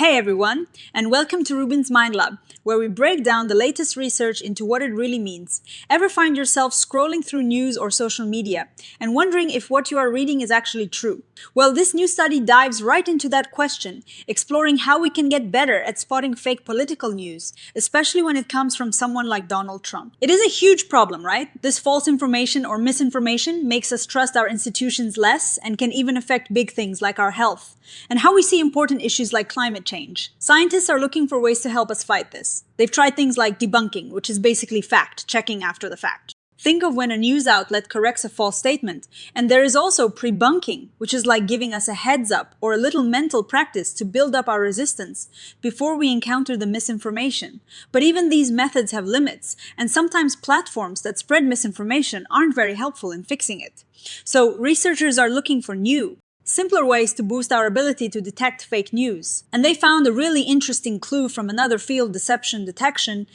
Hey everyone, and welcome to RUBIN'S Mind Lab, where we break down the latest research into what it really means. Ever find yourself scrolling through news or social media and wondering if what you are reading is actually true? Well, this new study dives right into that question, exploring how we can get better at spotting fake political news, especially when it comes from someone like Donald Trump. It is a huge problem, right? This false information or misinformation makes us trust our institutions less and can even affect big things like our health, and how we see important issues like climate change. Scientists are looking for ways to help us fight this. They've tried things like debunking, which is basically fact-checking after the fact. Think of when a news outlet corrects a false statement. And there is also prebunking, which is like giving us a heads up or a little mental practice to build up our resistance before we encounter the misinformation. But even these methods have limits, and sometimes platforms that spread misinformation aren't very helpful in fixing it. So researchers are looking for new, simpler ways to boost our ability to detect fake news. And they found a really interesting clue from another field, deception detection.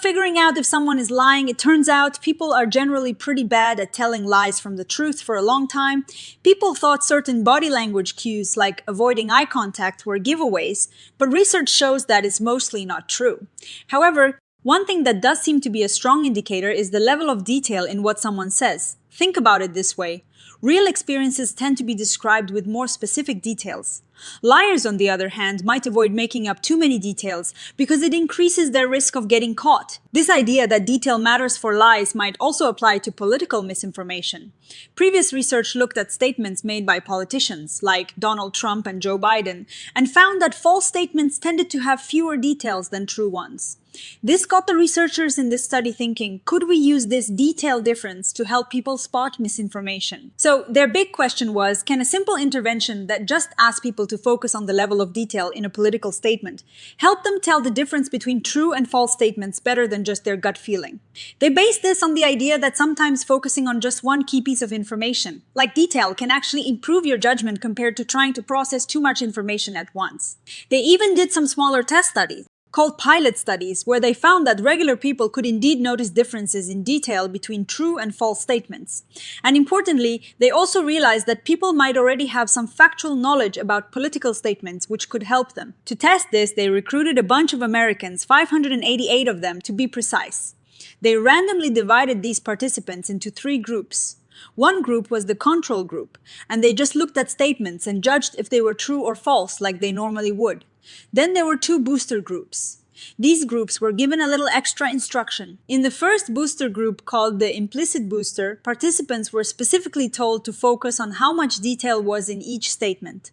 Figuring out if someone is lying. It turns out people are generally pretty bad at telling lies from the truth for a long time. People thought certain body language cues, like avoiding eye contact, were giveaways, but research shows that is mostly not true. However, one thing that does seem to be a strong indicator is the level of detail in what someone says. Think about it this way. Real experiences tend to be described with more specific details. Liars, on the other hand, might avoid making up too many details because it increases their risk of getting caught. This idea that detail matters for lies might also apply to political misinformation. Previous research looked at statements made by politicians, like Donald Trump and Joe Biden, and found that false statements tended to have fewer details than true ones. This got the researchers in this study thinking, could we use this detail difference to help people spot misinformation? So their big question was, can a simple intervention that just asks people to focus on the level of detail in a political statement help them tell the difference between true and false statements better than just their gut feeling? They based this on the idea that sometimes focusing on just one key piece of information, like detail, can actually improve your judgment compared to trying to process too much information at once. They even did some smaller test studies, called pilot studies, where they found that regular people could indeed notice differences in detail between true and false statements. And importantly, they also realized that people might already have some factual knowledge about political statements which could help them. To test this, they recruited a bunch of Americans, 588 of them to be precise. They randomly divided these participants into 3 groups. One group was the control group, and they just looked at statements and judged if they were true or false like they normally would. Then there were 2 booster groups. These groups were given a little extra instruction. In the first booster group, called the implicit booster, participants were specifically told to focus on how much detail was in each statement.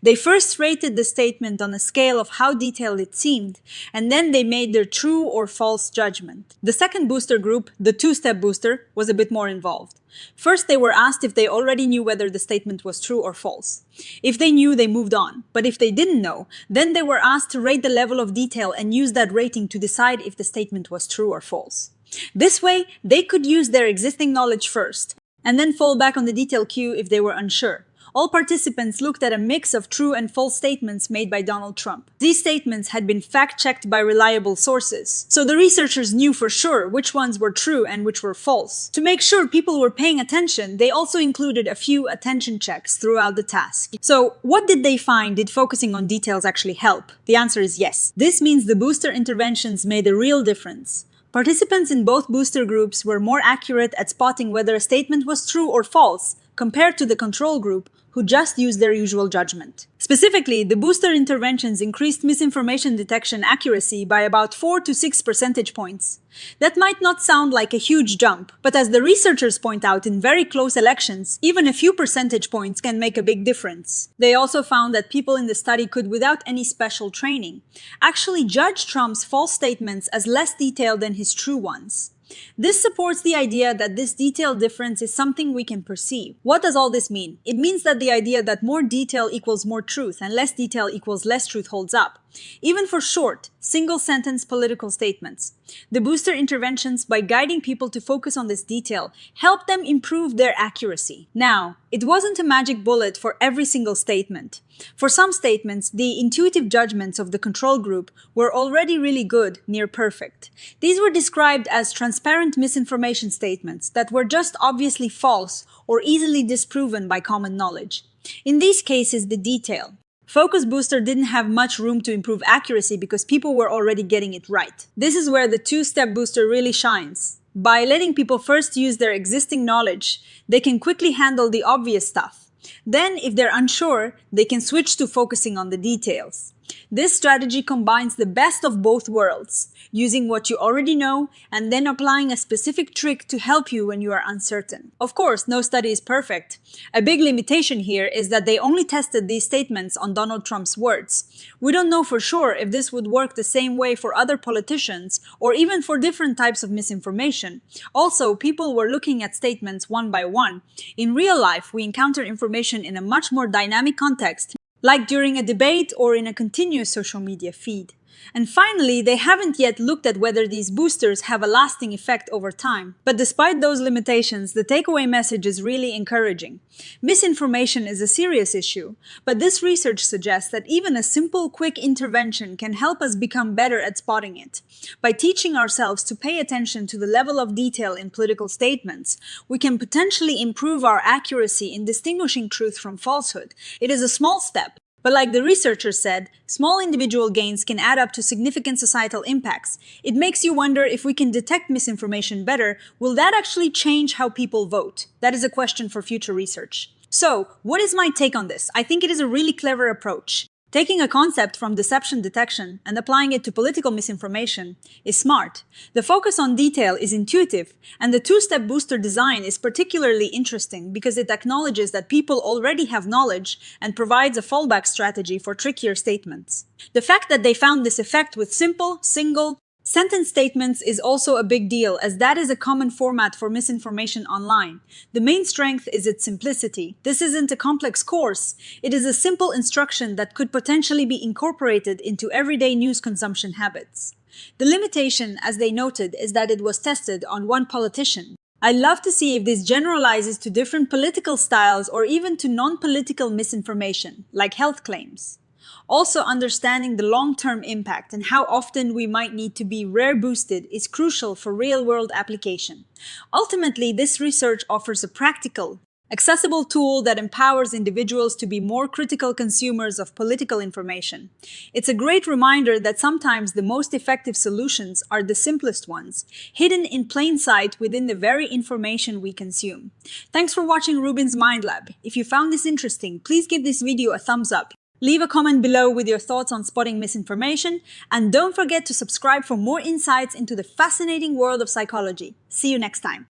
They first rated the statement on a scale of how detailed it seemed, and then they made their true or false judgment. The second booster group, the 2-step booster, was a bit more involved. First, they were asked if they already knew whether the statement was true or false. If they knew, they moved on. But if they didn't know, then they were asked to rate the level of detail and use that rating to decide if the statement was true or false. This way, they could use their existing knowledge first, and then fall back on the detail cue if they were unsure. All participants looked at a mix of true and false statements made by Donald Trump. These statements had been fact-checked by reliable sources, so the researchers knew for sure which ones were true and which were false. To make sure people were paying attention, they also included a few attention checks throughout the task. So, what did they find? Did focusing on details actually help? The answer is yes. This means the booster interventions made a real difference. Participants in both booster groups were more accurate at spotting whether a statement was true or false, compared to the control group, who just used their usual judgment. Specifically, the booster interventions increased misinformation detection accuracy by about 4 to 6 percentage points. That might not sound like a huge jump, but as the researchers point out, in very close elections, even a few percentage points can make a big difference. They also found that people in the study could, without any special training, actually judge Trump's false statements as less detailed than his true ones. This supports the idea that this detail difference is something we can perceive. What does all this mean? It means that the idea that more detail equals more truth and less detail equals less truth holds up, even for short, single-sentence political statements. The booster interventions, by guiding people to focus on this detail, help them improve their accuracy. Now, it wasn't a magic bullet for every single statement. For some statements, the intuitive judgments of the control group were already really good, near perfect. These were described as transparent misinformation statements that were just obviously false or easily disproven by common knowledge. In these cases, the detail, Focus Booster didn't have much room to improve accuracy because people were already getting it right. This is where the two-step booster really shines. By letting people first use their existing knowledge, they can quickly handle the obvious stuff. Then, if they're unsure, they can switch to focusing on the details. This strategy combines the best of both worlds, using what you already know and then applying a specific trick to help you when you are uncertain. Of course, no study is perfect. A big limitation here is that they only tested these statements on Donald Trump's words. We don't know for sure if this would work the same way for other politicians or even for different types of misinformation. Also, people were looking at statements one by one. In real life, we encounter information in a much more dynamic context, like during a debate or in a continuous social media feed. And finally, they haven't yet looked at whether these boosters have a lasting effect over time. But despite those limitations, the takeaway message is really encouraging. Misinformation is a serious issue, but this research suggests that even a simple, quick intervention can help us become better at spotting it. By teaching ourselves to pay attention to the level of detail in political statements, we can potentially improve our accuracy in distinguishing truth from falsehood. It is a small step, but like the researcher said, small individual gains can add up to significant societal impacts. It makes you wonder if we can detect misinformation better, will that actually change how people vote? That is a question for future research. So, what is my take on this? I think it is a really clever approach. Taking a concept from deception detection and applying it to political misinformation is smart. The focus on detail is intuitive, and the two-step booster design is particularly interesting because it acknowledges that people already have knowledge and provides a fallback strategy for trickier statements. The fact that they found this effect with simple, single, sentence statements is also a big deal, as that is a common format for misinformation online. The main strength is its simplicity. This isn't a complex course. It is a simple instruction that could potentially be incorporated into everyday news consumption habits. The limitation, as they noted, is that it was tested on one politician. I'd love to see if this generalizes to different political styles or even to non-political misinformation, like health claims. Also, understanding the long-term impact and how often we might need to be rare boosted is crucial for real-world application. Ultimately, this research offers a practical, accessible tool that empowers individuals to be more critical consumers of political information. It's a great reminder that sometimes the most effective solutions are the simplest ones, hidden in plain sight within the very information we consume. Thanks for watching RUBIN'S Mind Lab. If you found this interesting, please give this video a thumbs up. Leave a comment below with your thoughts on spotting misinformation, and don't forget to subscribe for more insights into the fascinating world of psychology. See you next time.